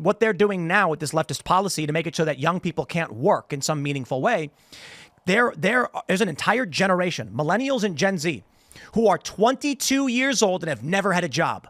what they're doing now with this leftist policy to make it so that young people can't work in some meaningful way, there's an entire generation, millennials and Gen Z, who are 22 years old and have never had a job.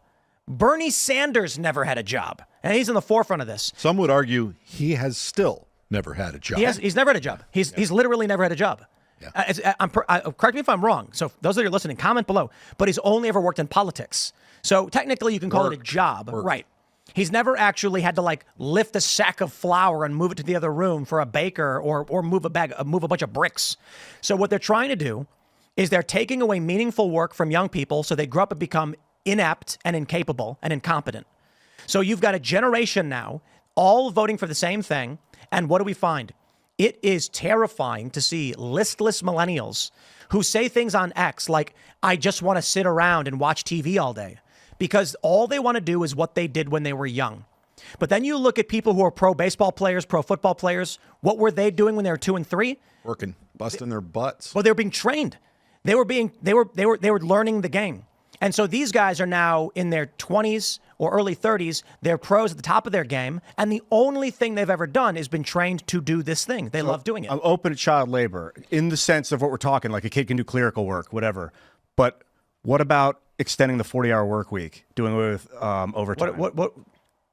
Bernie Sanders never had a job, and he's in the forefront of this. Some would argue he has still never had a job. He's never had a job. He's literally never had a job. Yeah. Correct me if I'm wrong. So those that are listening, comment below. But he's only ever worked in politics. So technically you can call it a job. Right. He's never actually had to like lift a sack of flour and move it to the other room for a baker or move a bunch of bricks. So what they're trying to do is they're taking away meaningful work from young people so they grow up and become inept and incapable and incompetent. So you've got a generation now all voting for the same thing. And what do we find? It is terrifying to see listless millennials who say things on X like, I just want to sit around and watch TV all day, because all they want to do is what they did when they were young. But then you look at people who are pro baseball players, pro football players. What were they doing when they were 2 and 3? Working, busting their butts. Well, they were being trained. They were learning the game. And so these guys are now in their 20s or early 30s. They're pros at the top of their game. And the only thing they've ever done is been trained to do this thing. They love doing it. I'm open to child labor in the sense of what we're talking, like a kid can do clerical work, whatever. But what about extending the 40-hour work week, doing it with overtime?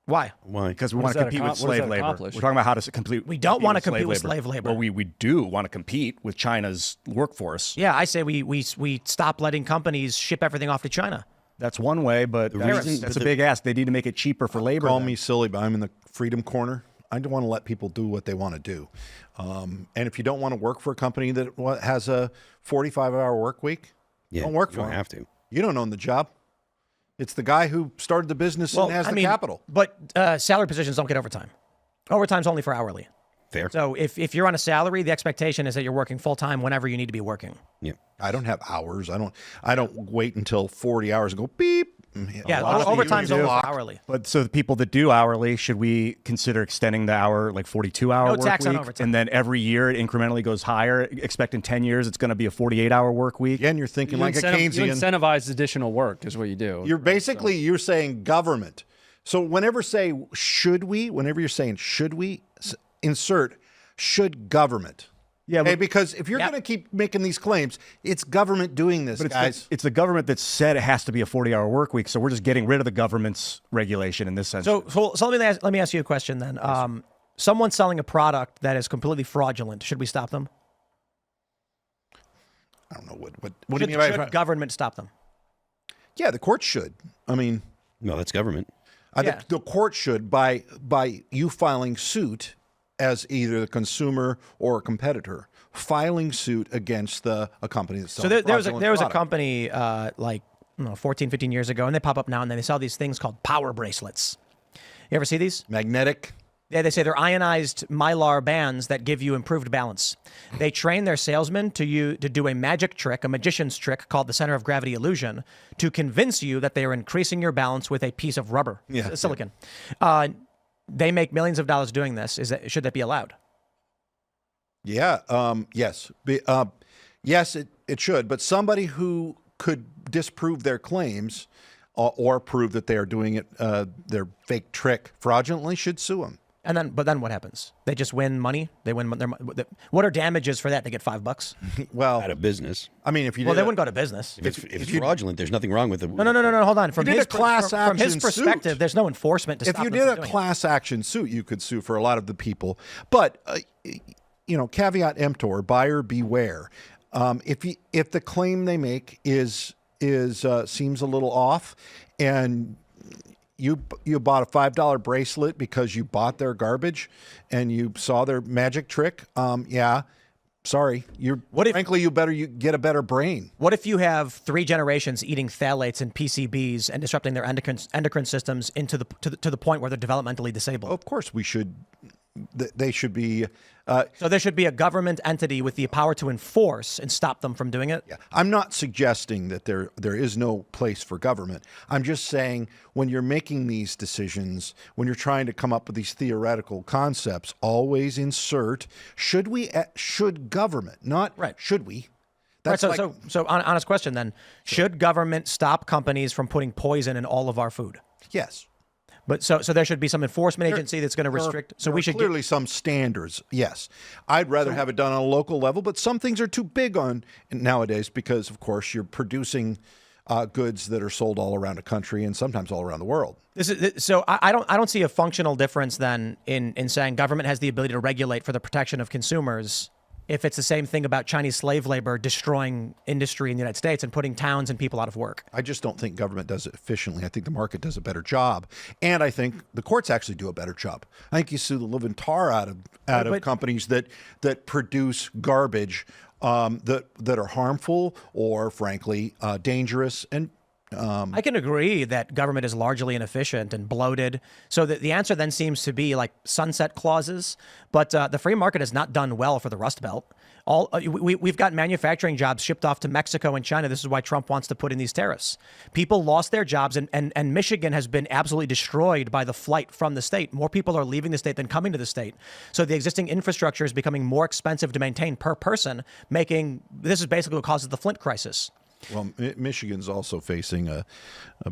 Why? Because we want to compete with slave labor. We're talking about how to compete. We don't want to compete with slave labor. Well, we do want to compete with China's workforce. Yeah, I say we stop letting companies ship everything off to China. That's one way, but that's a big ask. They need to make it cheaper for labor. Call me silly, but I'm in the freedom corner. I don't want to let people do what they want to do. And if you don't want to work for a company that has a 45-hour work week, don't work for them. You don't have to. You don't own the job. It's the guy who started the business and has the capital. But salary positions don't get overtime. Overtime's only for hourly. Fair. So if you're on a salary, the expectation is that you're working full time whenever you need to be working. Yeah. I don't have hours. I don't wait until 40 hours and go beep. Yeah, overtime's only for hourly. But so the people that do hourly, should we consider extending the hour, like 42-hour work tax week? on overtime. And then every year it incrementally goes higher, expect in 10 years it's going to be a 48-hour work week? Again, you're thinking like a Keynesian. You incentivize additional work is what you do. You're saying government. So whenever you're saying should we, insert should government. Yeah, okay, because if you're going to keep making these claims, it's government doing this, guys. It's the government that said it has to be a 40-hour work week, so we're just getting rid of the government's regulation in this sense. So let me ask you a question then. Someone selling a product that is completely fraudulent, should we stop them? I don't know what do you mean by should government stop them? Yeah, the court should. I mean, no, that's government. The court should by you filing suit as either the consumer or a competitor, filing suit against a company that's selling there was a company 14, 15 years ago, and they pop up now and then. They sell these things called power bracelets. You ever see these? Magnetic. Yeah, they say they're ionized mylar bands that give you improved balance. They train their salesmen to do a magic trick, a magician's trick called the center of gravity illusion, to convince you that they are increasing your balance with a piece of rubber, silicon. They make millions of dollars doing this. Should that be allowed? Yeah. Yes. Yes, it should. But somebody who could disprove their claims or prove that they are doing it, their fake trick fraudulently, should sue them. But then what happens? They just win money. They win. What are damages for that? They get $5. Well, out of business. I mean, if you they wouldn't go to business. If it's fraudulent, there's nothing wrong with it. No. Hold on. From his perspective, suit, there's no enforcement to stop them. If you did a class action suit, you could sue for a lot of the people. But caveat emptor, buyer beware. If the claim they make is seems a little off, and you bought a $5 bracelet because you bought their garbage and you saw their magic trick, sorry. Frankly, you better get a better brain. What if you have 3 generations eating phthalates and PCBs and disrupting their endocrine systems to the point where they're developmentally disabled? Of course, we should. They should be. So there should be a government entity with the power to enforce and stop them from doing it? Yeah. I'm not suggesting that there is no place for government. I'm just saying when you're making these decisions, when you're trying to come up with these theoretical concepts, always insert should government, not should we. That's right, so honest question then. Should government stop companies from putting poison in all of our food? Yes. But so there should be some enforcement agency that's going to restrict. So we should clearly some standards. Yes, I'd rather have it done on a local level, but some things are too big on nowadays because, of course, you're producing goods that are sold all around the country and sometimes all around the world. So I don't see a functional difference then in saying government has the ability to regulate for the protection of consumers if it's the same thing about Chinese slave labor destroying industry in the United States and putting towns and people out of work. I just don't think government does it efficiently. I think the market does a better job, and I think the courts actually do a better job. I think you sue the living tar out of companies that produce garbage that are harmful or, frankly, dangerous. And I can agree that government is largely inefficient and bloated. So the answer then seems to be like sunset clauses. But the free market has not done well for the Rust Belt. We've got manufacturing jobs shipped off to Mexico and China. This is why Trump wants to put in these tariffs. People lost their jobs, and Michigan has been absolutely destroyed by the flight from the state. More people are leaving the state than coming to the state. So the existing infrastructure is becoming more expensive to maintain per person, this is basically what causes the Flint crisis. Well, Michigan's also facing a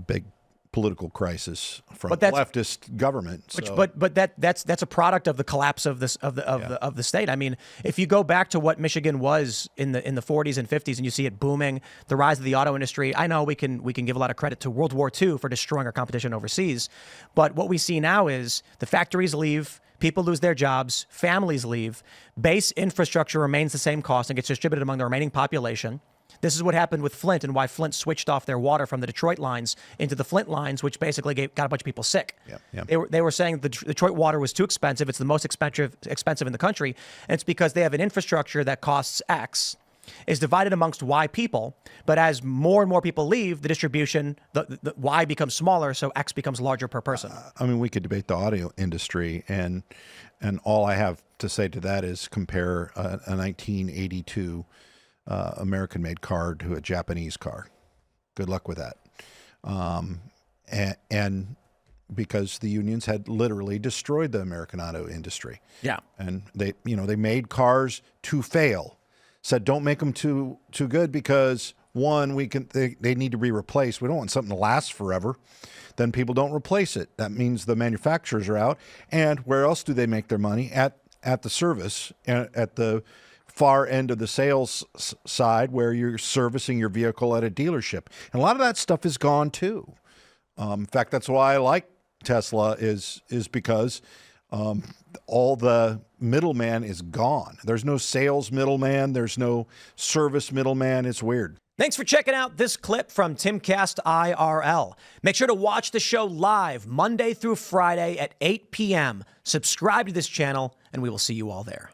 big political crisis from leftist government. But that's a product of the collapse of the state. I mean, if you go back to what Michigan was in the 40s and 50s, and you see it booming, the rise of the auto industry. I know we can give a lot of credit to World War II for destroying our competition overseas, but what we see now is the factories leave. People lose their jobs, families leave, base infrastructure remains the same cost and gets distributed among the remaining population. This is what happened with Flint and why Flint switched off their water from the Detroit lines into the Flint lines, which basically got a bunch of people sick. They were saying the Detroit water was too expensive. It's the most expensive in the country. And it's because they have an infrastructure that costs X, is divided amongst Y people. But as more and more people leave, the distribution, the Y becomes smaller, so X becomes larger per person. I mean, we could debate the audio industry, and all I have to say to that is compare a 1982 American-made car to a Japanese car. Good luck with that. And because the unions had literally destroyed the American auto industry. Yeah. And they made cars to fail. Said don't make them too good because one, they need to be replaced. We don't want something to last forever. Then people don't replace it. That means the manufacturers are out. And where else do they make their money? At the service, at the far end of the sales side where you're servicing your vehicle at a dealership. And a lot of that stuff is gone too. In fact, that's why I like Tesla is because all the middleman is gone. There's no sales middleman. There's no service middleman. It's weird. Thanks for checking out this clip from Timcast IRL. Make sure to watch the show live Monday through Friday at 8 p.m. Subscribe to this channel, and we will see you all there.